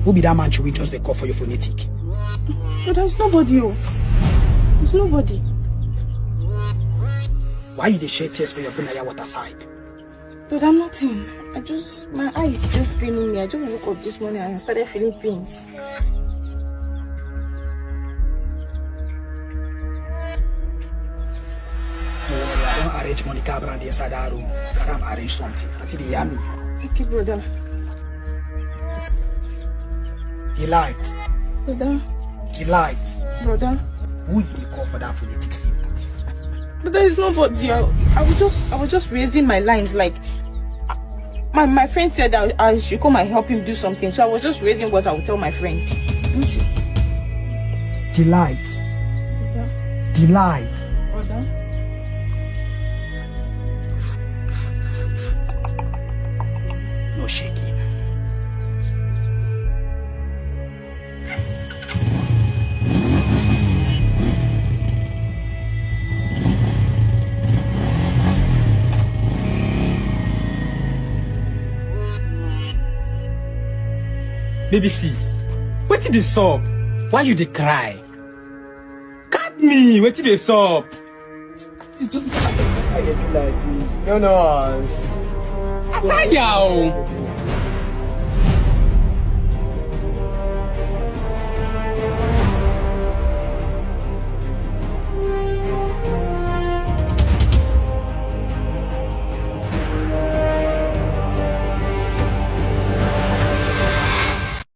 Who be that man we just they call for you phonetic? But there's nobody, oh. There's nobody. Why you dey shed tears for your Bunaya water side? But I'm nothing. My eyes just paining me. I just woke up this morning and I started feeling pains. Don't worry, I don't arrange Monica Brand inside that room. I arrange something until they hear me. Okay, brother. The light. Brother. The light. Brother. Who you dey call for that phonetic symbol? But there is nobody. I was just raising my lines like my friend said that I should come and help him do something. So I was just raising what I would tell my friend. The light. Brother. The light. Brother. No shaking. Baby sis, wetin dey sup? Why you dey cry? Cut me, wetin dey sup? It's just I get you like this. No. Ataya o.